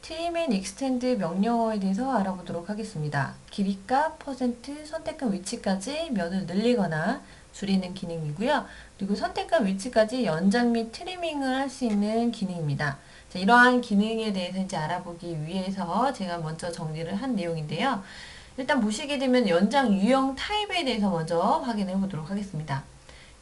트림 앤 익스텐드 명령어에 대해서 알아보도록 하겠습니다. 길이값, 퍼센트, 선택한 위치까지 면을 늘리거나 줄이는 기능이고요. 그리고 선택한 위치까지 연장 및 트리밍을 할 수 있는 기능입니다. 자, 이러한 기능에 대해서 이제 알아보기 위해서 제가 먼저 정리를 한 내용인데요. 일단 보시게 되면 연장 유형 타입에 대해서 먼저 확인해 보도록 하겠습니다.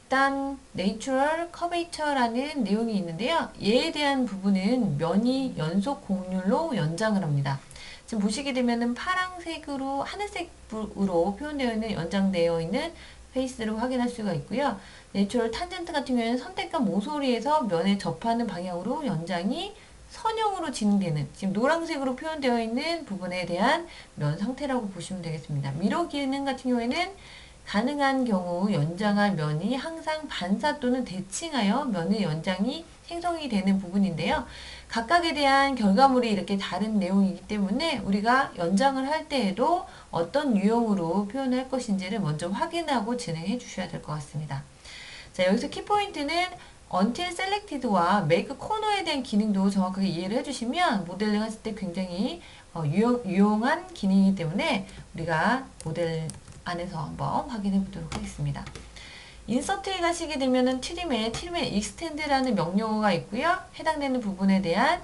일단 Natural Curvature라는 내용이 있는데요. 얘에 대한 부분은 면이 연속 곡률로 연장을 합니다. 지금 보시게 되면은 파란색으로 하늘색으로 표현되어 있는 연장되어 있는 페이스를 확인할 수가 있고요. 내추럴 탄젠트 같은 경우에는 선택한 모서리에서 면에 접하는 방향으로 연장이 선형으로 진행되는 지금 노란색으로 표현되어 있는 부분에 대한 면 상태라고 보시면 되겠습니다. 미러 기능 같은 경우에는 가능한 경우 연장할 면이 항상 반사 또는 대칭하여 면의 연장이 생성이 되는 부분인데요. 각각에 대한 결과물이 이렇게 다른 내용이기 때문에 우리가 연장을 할 때에도 어떤 유형으로 표현할 것인지를 먼저 확인하고 진행해 주셔야 될 것 같습니다. 자, 여기서 키포인트는 Until Selected와 Make Corner에 대한 기능도 정확하게 이해를 해주시면 모델링 하실 때 굉장히 유용한 기능이기 때문에 우리가 모델 안에서 한번 확인해 보도록 하겠습니다. 인서트에 가시게 되면은 트림에 익스텐드라는 명령어가 있고요. 해당되는 부분에 대한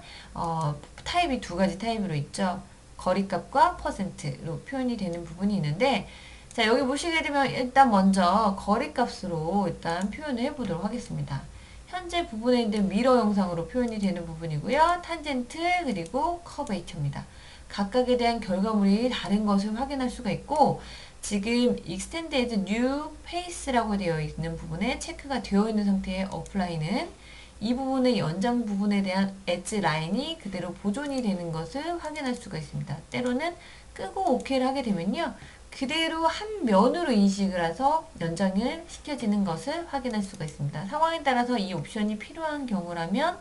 타입이 두 가지 타입으로 있죠. 거리값과 퍼센트로 표현이 되는 부분이 있는데, 자, 여기 보시게 되면 일단 먼저 거리값으로 일단 표현을 해보도록 하겠습니다. 현재 부분에 있는 미러 영상으로 표현이 되는 부분이고요. 탄젠트 그리고 커베이처입니다. 각각에 대한 결과물이 다른 것을 확인할 수가 있고, 지금 extend as new face라고 되어 있는 부분에 체크가 되어 있는 상태의 apply는 이 부분의 연장 부분에 대한 엣지 라인이 그대로 보존이 되는 것을 확인할 수가 있습니다. 때로는 끄고 OK를 하게 되면요. 그대로 한 면으로 인식을 해서 연장을 시켜지는 것을 확인할 수가 있습니다. 상황에 따라서 이 옵션이 필요한 경우라면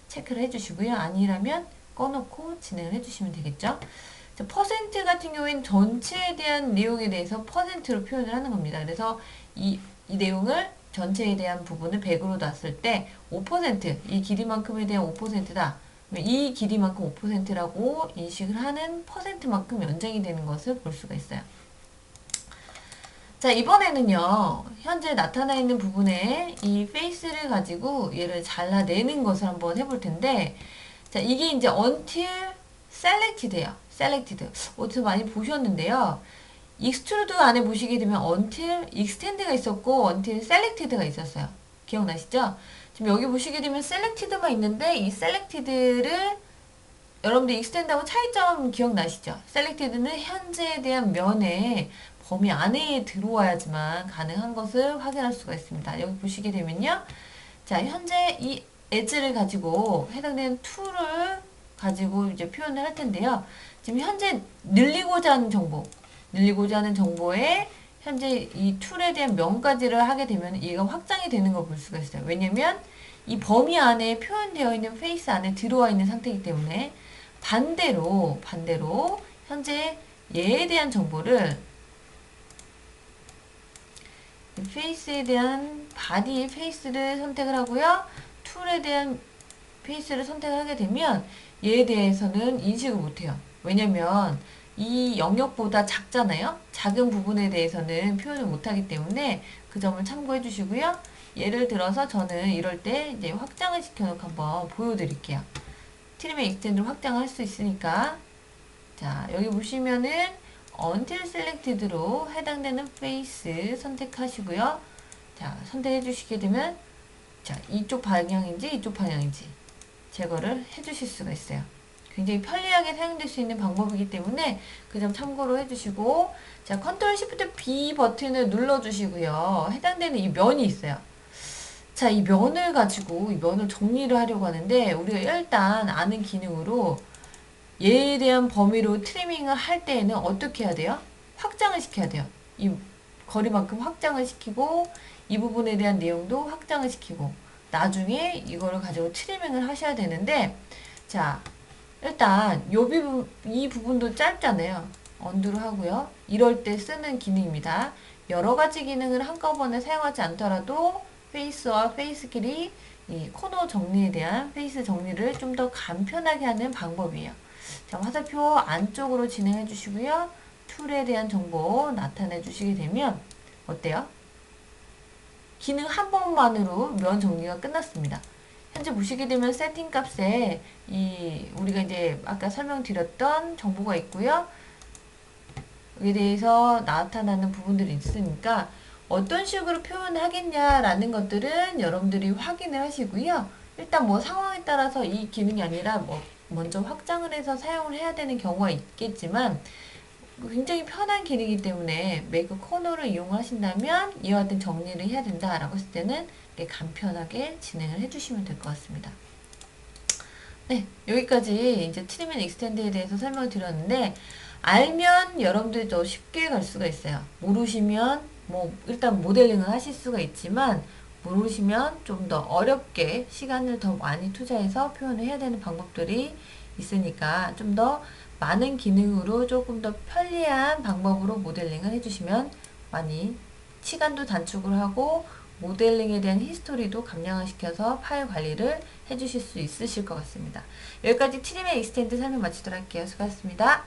체크를 해주시고요. 아니라면 꺼놓고 진행을 해주시면 되겠죠. 퍼센트 같은 경우에는 전체에 대한 내용에 대해서 퍼센트로 표현을 하는 겁니다. 그래서 이 내용을 전체에 대한 부분을 100으로 놨을 때 5%, 이 길이만큼에 대한 5%다. 이 길이만큼 5%라고 인식을 하는 퍼센트만큼 연장이 되는 것을 볼 수가 있어요. 자, 이번에는요, 현재 나타나 있는 부분에 이 페이스를 가지고 얘를 잘라내는 것을 한번 해볼 텐데, 자, 이게 이제 until selected예요. selected. 어디서 많이 보셨는데요. extrude 안에 보시게 되면 until extend가 있었고 until selected가 있었어요. 기억나시죠? 지금 여기 보시게 되면 selected만 있는데 이 selected를 여러분들 extend하고 차이점 기억나시죠? selected는 현재에 대한 면에 범위 안에 들어와야지만 가능한 것을 확인할 수가 있습니다. 여기 보시게 되면요. 자, 현재 이 edge를 가지고 해당되는 tool을 가지고 이제 표현을 할 텐데요. 지금 현재 늘리고자 하는 정보에 현재 이 툴에 대한 면까지를 하게 되면 얘가 확장이 되는 걸 볼 수가 있어요. 왜냐면 이 범위 안에 표현되어 있는 페이스 안에 들어와 있는 상태이기 때문에 반대로 현재 얘에 대한 정보를 페이스에 대한 바디 페이스를 선택을 하고요. 툴에 대한 페이스를 선택을 하게 되면 얘에 대해서는 인식을 못해요. 왜냐면 이 영역보다 작잖아요. 작은 부분에 대해서는 표현을 못하기 때문에 그 점을 참고해 주시고요. 예를 들어서 저는 이럴 때 이제 확장을 시켜놓고 한번 보여드릴게요. 트림의 익스텐드로 확장할 수 있으니까, 자, 여기 보시면은 Until Selected로 해당되는 페이스 선택하시고요. 자, 선택해 주시게 되면, 자, 이쪽 방향인지 이쪽 방향인지 제거를 해 주실 수가 있어요. 굉장히 편리하게 사용될 수 있는 방법이기 때문에 그 점 참고로 해주시고, 자, Ctrl Shift B 버튼을 눌러주시고요. 해당되는 이 면이 있어요. 자, 이 면을 가지고 이 면을 정리를 하려고 하는데 우리가 일단 아는 기능으로 얘에 대한 범위로 트리밍을 할 때에는 어떻게 해야 돼요? 확장을 시켜야 돼요. 이 거리만큼 확장을 시키고 이 부분에 대한 내용도 확장을 시키고 나중에 이거를 가지고 트리밍을 하셔야 되는데, 자, 일단 이 부분도 짧잖아요. 언두를 하고요. 이럴 때 쓰는 기능입니다. 여러 가지 기능을 한꺼번에 사용하지 않더라도 페이스와 페이스끼리 이 코너 정리에 대한 페이스 정리를 좀 더 간편하게 하는 방법이에요. 자, 화살표 안쪽으로 진행해 주시고요. 툴에 대한 정보 나타내 주시게 되면 어때요? 기능 한 번만으로 면 정리가 끝났습니다. 현재 보시게 되면 세팅 값에 우리가 이제 아까 설명드렸던 정보가 있고요. 여기에 대해서 나타나는 부분들이 있으니까 어떤 식으로 표현하겠냐라는 것들은 여러분들이 확인을 하시고요. 일단 뭐 상황에 따라서 이 기능이 아니라 뭐 먼저 확장을 해서 사용을 해야 되는 경우가 있겠지만 굉장히 편한 기능이기 때문에 매그 코너를 이용하신다면 이와 같은 정리를 해야 된다라고 했을 때는 이렇게 간편하게 진행을 해주시면 될 것 같습니다. 네, 여기까지 이제 트리밍 익스텐드에 대해서 설명을 드렸는데 알면 여러분들이 더 쉽게 갈 수가 있어요. 모르시면 뭐 일단 모델링을 하실 수가 있지만 모르시면 좀 더 어렵게 시간을 더 많이 투자해서 표현을 해야 되는 방법들이 있으니까 좀 더 많은 기능으로 조금 더 편리한 방법으로 모델링을 해주시면 많이 시간도 단축을 하고 모델링에 대한 히스토리도 감량화시켜서 파일 관리를 해주실 수 있으실 것 같습니다. 여기까지 트리밍 익스텐드 설명 마치도록 할게요. 수고하셨습니다.